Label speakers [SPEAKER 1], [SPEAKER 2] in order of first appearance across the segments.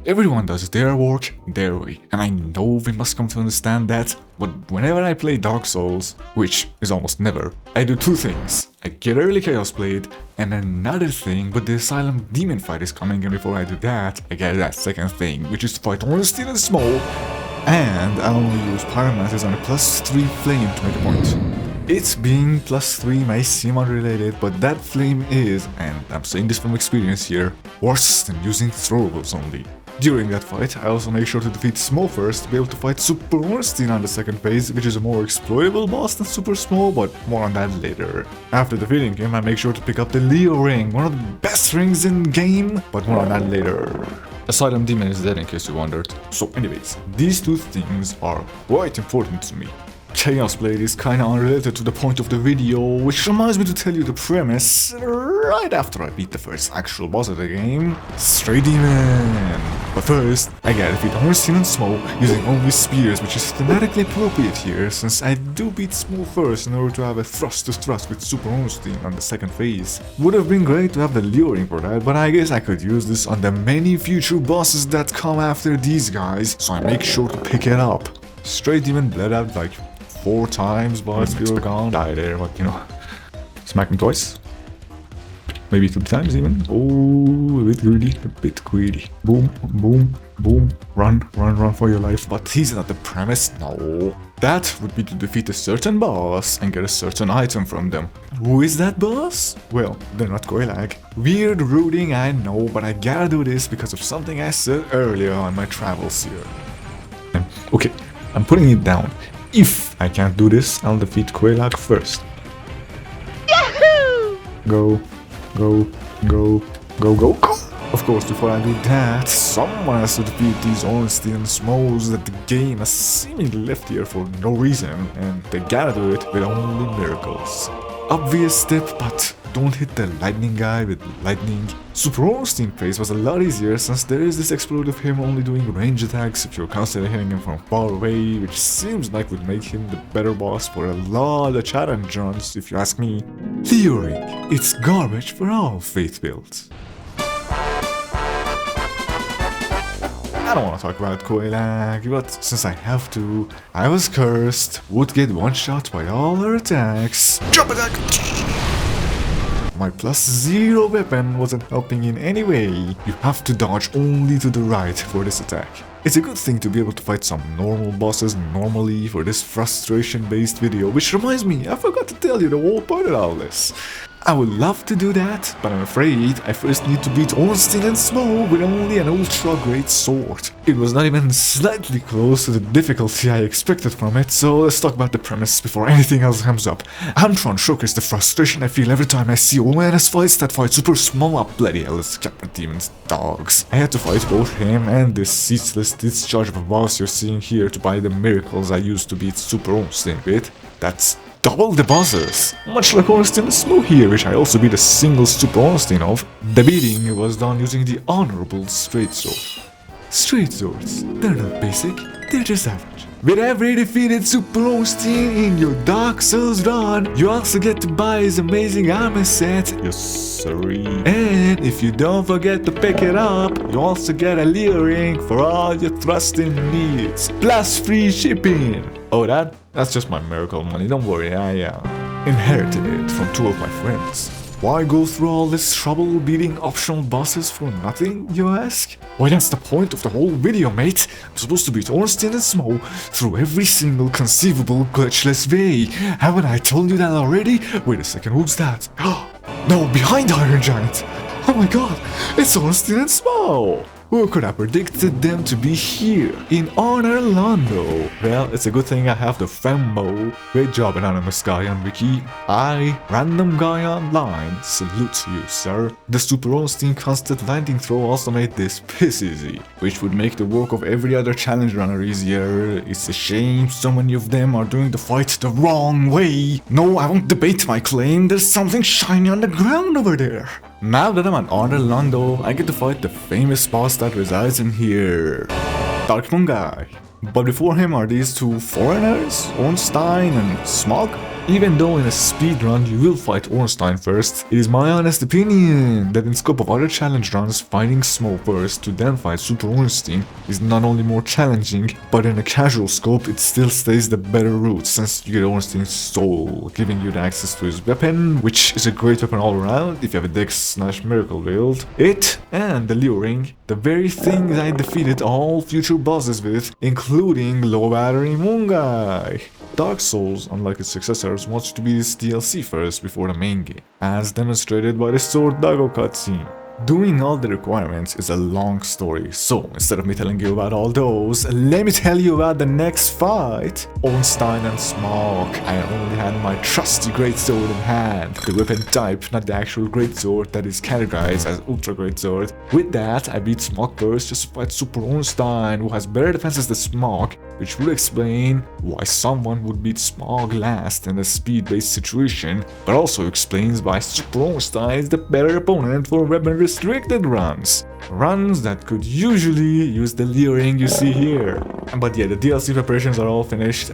[SPEAKER 1] Everyone does their work their way, and I know we must come to understand that, but whenever I play Dark Souls, which is almost never, I do two things. I get early Chaos Blade, and another thing, but the Asylum Demon fight is coming, and before I do that, I get that second thing, which is to fight Ornstein and Smough, and I only use Pyromancies on a +3 flame to make a point. It's being +3 may seem unrelated, but that flame is, and I'm saying this from experience here, worse than using throwables only. During that fight, I also make sure to defeat Smough first to be able to fight Super Ornstein on the second phase, which is a more exploitable boss than Super Smough, but more on that later. After defeating him, I make sure to pick up the Leo ring, one of the best rings in the game, but more on that later. Asylum Demon is dead in case you wondered. So anyways, these two things are quite important to me. Chaos Blade is kinda unrelated to the point of the video, which reminds me to tell you the premise right after I beat the first actual boss of the game, Stray Demon. But first, I gotta defeat Ornstein and Smough using only spears, which is thematically appropriate here, since I do beat Smough first in order to have a thrust-to-thrust with Super Ornstein on the second phase. Would have been great to have the luring for that, but I guess I could use this on the many future bosses that come after these guys, so I make sure to pick it up. Stray Demon bled out like 4 times whilst we were gone. Die there, but you know, smack me twice. Maybe 3 times even. Oh, a bit greedy. Boom, boom, boom. Run for your life. But he's not the premise, no. That would be to defeat a certain boss and get a certain item from them. Who is that boss? Well, they're not Goylag. Weird routing, I know, but I gotta do this because of something I said earlier on my travels here. Okay, I'm putting it down. If I can't do this, I'll defeat Quelaag first. Yahoo! Go. Of course, before I do that, someone has to defeat these Ornstein and Smoughs that the game has seemingly left here for no reason, and they gotta do it with only miracles. Obvious step, but don't hit the lightning guy with lightning. Super Ornstein phase was a lot easier since there is this exploit of him only doing range attacks if you're constantly hitting him from far away, which seems like would make him the better boss for a lot of challenge runs if you ask me. Theory, it's garbage for all faith builds. I don't want to talk about Quelaag, but since I have to, I was cursed, would get one-shot by all her attacks. Jump attack! My +0 weapon wasn't helping in any way. You have to dodge only to the right for this attack. It's a good thing to be able to fight some normal bosses normally for this frustration-based video, which reminds me, I forgot to tell you the whole point of all this. I would love to do that, but I'm afraid I first need to beat Ornstein and Smough with only an ultra great sword. It was not even slightly close to the difficulty I expected from it, so let's talk about the premise before anything else comes up. I'm trying to showcase the frustration I feel every time I see ONS fights that fight Super Smough up. Bloody hell, it's Captain Demon's dogs. I had to fight both him and this ceaseless discharge of a boss you're seeing here to buy the miracles I used to beat Super Ornstein with. That's double the bosses, much like Ornstein and Smough here, which I also beat a single Super Ornstein of. The beating was done using the honorable straight sword. Straight swords, they're not basic, they're just average. With every defeated Super Ornstein in your Dark Souls run, you also get to buy his amazing armor set, yes sirree. And if you don't forget to pick it up, you also get a Leo ring for all your thrusting needs, plus free shipping. Oh, that's just my miracle money, don't worry, I inherited it from 2 of my friends. Why go through all this trouble beating optional bosses for nothing, you ask? Why, that's the point of the whole video, mate. I'm supposed to beat Ornstein and Smough through every single conceivable glitchless way. Haven't I told you that already? Wait a second, who's that? No, behind Iron Giant! Oh my god, it's Ornstein and Smough! Who could have predicted them to be here in Orlando? Well, it's a good thing I have the FEMBO. Great job, anonymous guy on Wiki. I, random guy online, salute you, sir. The Super Ornstein constant landing throw also made this piss easy, which would make the work of every other challenge runner easier. It's a shame so many of them are doing the fight the wrong way. No, I won't debate my claim. There's something shiny on the ground over there. Now that I'm at Orlando, I get to fight the famous boss that resides in here, Dark Moon Guy. But before him are these two foreigners, Ornstein and Smough. Even though in a speedrun you will fight Ornstein first, it is my honest opinion that in scope of other challenge runs, fighting Smough first to then fight Super Ornstein is not only more challenging, but in a casual scope it still stays the better route since you get Ornstein's soul, giving you the access to his weapon, which is a great weapon all around if you have a Dex/Miracle build. It and the Leo Ring, the very things I defeated all future bosses with, including Low Battery Moongai. Dark Souls, unlike its successors, wants to be this DLC first before the main game, as demonstrated by the Sword Dago cutscene. Doing all the requirements is a long story, so instead of me telling you about all those, let me tell you about the next fight. Ornstein and Smough. I only had my trusty greatsword in hand, the weapon type, not the actual greatsword that is categorized as ultra greatsword. With that, I beat Smough first just to fight Super Ornstein, who has better defenses than Smough, which would explain why someone would beat Smough last in a speed-based situation, but also explains why Super Ornstein is the better opponent for weapon restricted runs. Runs that could usually use the Leo Ring you see here. But yeah, the DLC preparations are all finished.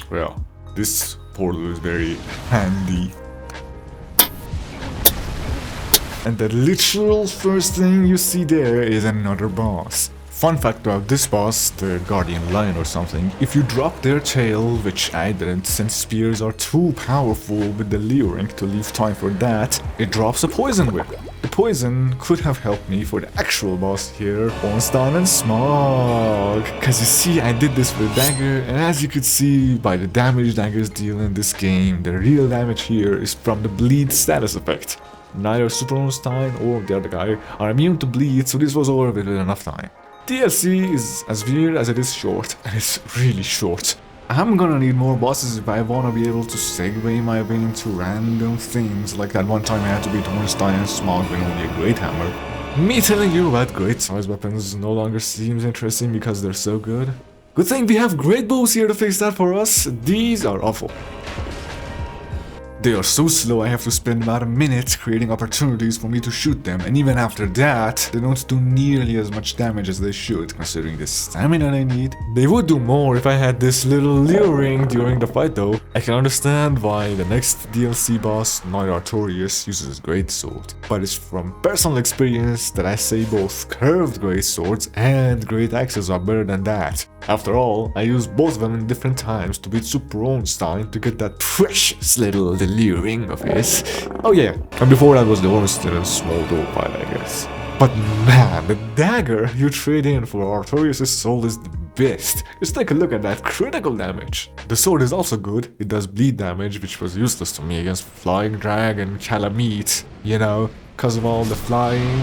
[SPEAKER 1] Well, this portal is very handy. And the literal first thing you see there is another boss. Fun fact about this boss, the Guardian Lion or something, if you drop their tail, which I didn't since spears are too powerful with the Leo Ring to leave time for that, it drops a poison whip. The poison could have helped me for the actual boss here, Ornstein and Smough. Cause you see, I did this with a dagger, and as you could see by the damage daggers deal in this game, the real damage here is from the bleed status effect. Neither Super Ornstein or the other guy are immune to bleed, so this was over with enough time. DLC is as weird as it is short, and it's really short. I'm gonna need more bosses if I wanna be able to segue my way into random things, like that one time I had to beat Ornstein and Smough with only a great hammer. Me telling you about great size weapons no longer seems interesting because they're so good. Good thing we have great bows here to fix that for us. These are awful. They are so slow I have to spend about a minute creating opportunities for me to shoot them, and even after that, they don't do nearly as much damage as they should, considering the stamina they need. They would do more if I had this little Leo Ring during the fight though. I can understand why the next DLC boss, Knight Artorias, uses his greatsword, but it's from personal experience that I say both curved greatswords and great axes are better than that. After all, I used both of them in different times to beat Super Ornstein to get that precious little Leo Ring of his. Oh yeah, and before that was the Ornstein and Smough door fight, I guess. But man, the dagger you trade in for Artorias' soul is the best. Just take a look at that critical damage. The sword is also good, it does bleed damage, which was useless to me against Flying Drag and Calamite, you know, cause of all the flying.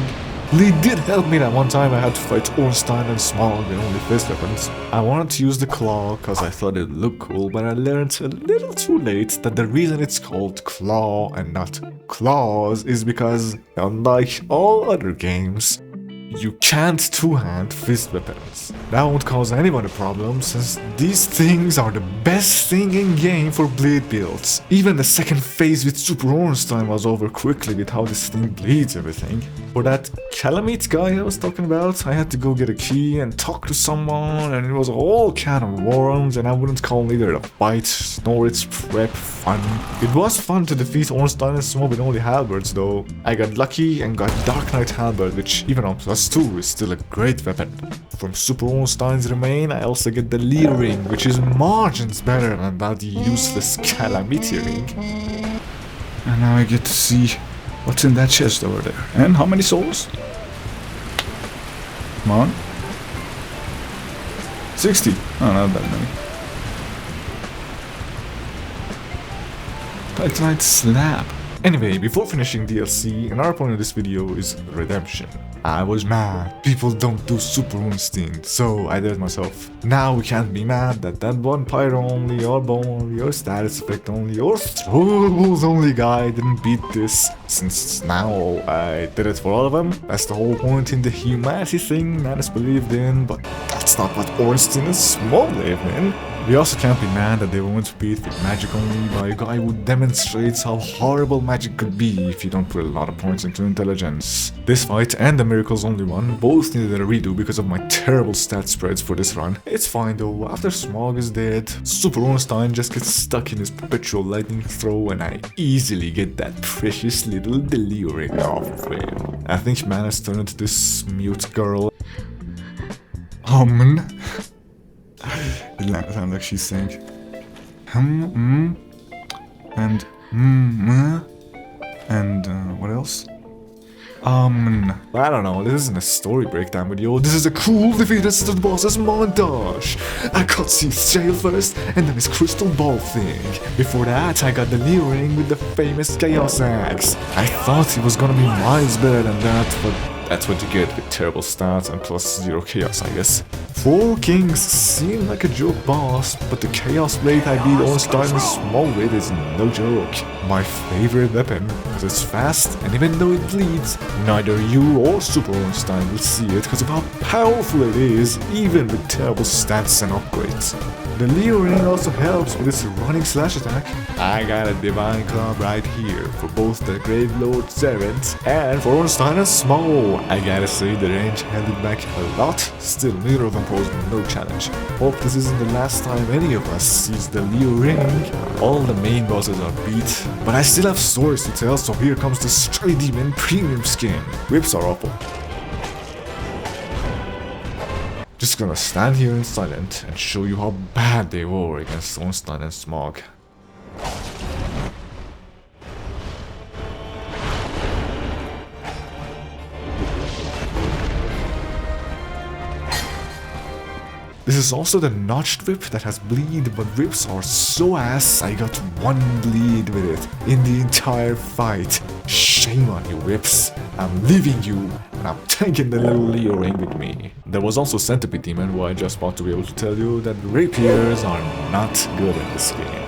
[SPEAKER 1] Bleed did help me that one time I had to fight Ornstein and Smough with only fist weapons. I wanted to use the claw cause I thought it looked cool, but I learned a little too late that the reason it's called claw and not claws is because, unlike all other games, you can't two-hand fist weapons. That won't cause anyone a problem since these things are the best thing in game for blade builds. Even the second phase with Super Ornstein was over quickly with how this thing bleeds everything. For that Calamite guy I was talking about, I had to go get a key and talk to someone, and it was all kind of worms, and I wouldn't call neither the fight nor its prep fun. It was fun to defeat Ornstein and Smough with only halberds though. I got lucky and got Dark Knight halberd, which even on +2 is still a great weapon. From Super Ornstein's remain, I also get the Leo Ring, which is margins better than that useless Calamite ring. And now I get to see what's in that chest over there. And how many souls? Come on. 60. Oh, not that many. Titanite slab. Anyway, before finishing DLC, another point of this video is redemption. I was mad. People don't do Super Ornstein, so I did it myself. Now we can't be mad that that one pyro only, or bow only, or status effect only, or throwables only guy didn't beat this, since now I did it for all of them. That's the whole point in the humanity thing that is believed in, but that's that's not what Ornstein and Smough live in. We also can't be mad that they won't beat with magic only by a guy who demonstrates how horrible magic could be if you don't put a lot of points into intelligence. This fight and the Miracle's only one both needed a redo because of my terrible stat spreads for this run. It's fine though, after Smough is dead, Super Ornstein just gets stuck in his perpetual lightning throw and I easily get that precious little delirium off of him. I think man has turned into this mute girl. It sounds like she's saying and what else? I don't know, this isn't a story breakdown video, this is a cool defeats to the bosses montage. I got Seath's jail first, and then his crystal ball thing. Before that, I got the Ring with the famous Chaos Axe. I thought he was gonna be miles better than that, but that's what you get with terrible stats and plus 0 chaos, I guess. 4 kings seem like a joke boss, but the chaos blade I beat Ornstein and Smough with is no joke. My favorite weapon, because it's fast, and even though it bleeds, neither you or Super Ornstein will see it because of how powerful it is, even with terrible stats and upgrades. The Ring also helps with its running slash attack. I got a Divine Club right here for both the Grave Lord Servant and for Ornstein and Smough. I gotta say the range held it back a lot, still neither of them posed no challenge. Hope this isn't the last time any of us sees the Ring. All the main bosses are beat, but I still have stories to tell, so here comes the Stray Demon Premium Skin. Whips are awful. Just gonna stand here in silence and show you how bad they were against Ornstein and Smough. This is also the notched whip that has bleed, but whips are so ass I got 1 bleed with it in the entire fight. Shame on you, whips. I'm leaving you, and I'm taking the little Ring with me. There was also Centipede Demon, who I just want to be able to tell you that rapiers are not good in this game.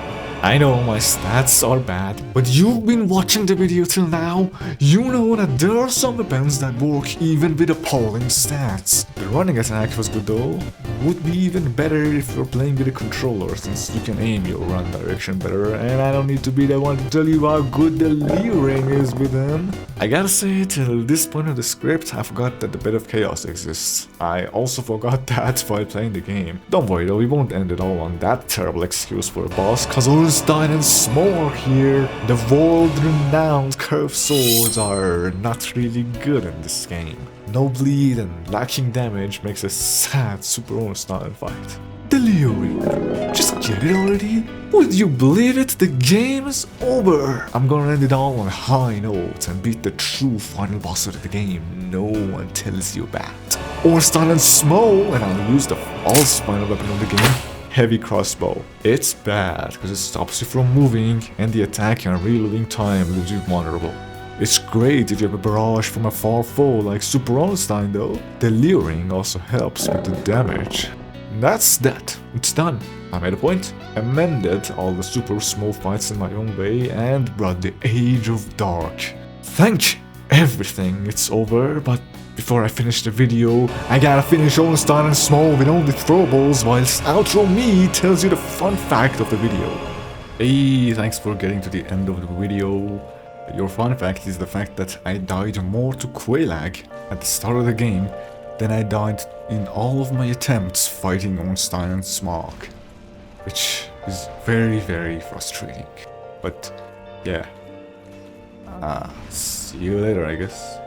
[SPEAKER 1] I know my stats are bad, but you've been watching the video till now, you know that there are some weapons that work even with appalling stats. The running attack was good though, would be even better if you're playing with a controller since you can aim your run direction better, and I don't need to be the one to tell you how good the Ring is with them. I gotta say, till this point of the script, I forgot that the bit of chaos exists. I also forgot that while playing the game. Don't worry though, we won't end it all on that terrible excuse for a boss, cause Ornstein and Smough are here. The world-renowned curved swords are not really good in this game. No bleed and lacking damage makes a sad Super Ornstein fight. Delirium. Just get it already? Would you believe it? The game is over. I'm gonna end it all on a high note and beat the true final boss of the game no one tells you about. Ornstein and Smough, and I'll use the false final weapon of the game. Heavy crossbow. It's bad because it stops you from moving and the attack and reloading time leaves you vulnerable. It's great if you have a barrage from a far foe like Super Ornstein though. The Ring also helps with the damage. That's that. It's done. I made a point, amended all the Super Smough fights in my own way and brought the Age of Dark. Thank everything, it's over, but before I finish the video, I gotta finish Ornstein and Smough with only throwables whilst outro me tells you the fun fact of the video. Hey, thanks for getting to the end of the video. Your fun fact is the fact that I died more to Quelaag at the start of the game than I died in all of my attempts fighting Ornstein and Smough. Which is very, very frustrating. But, yeah. See you later, I guess.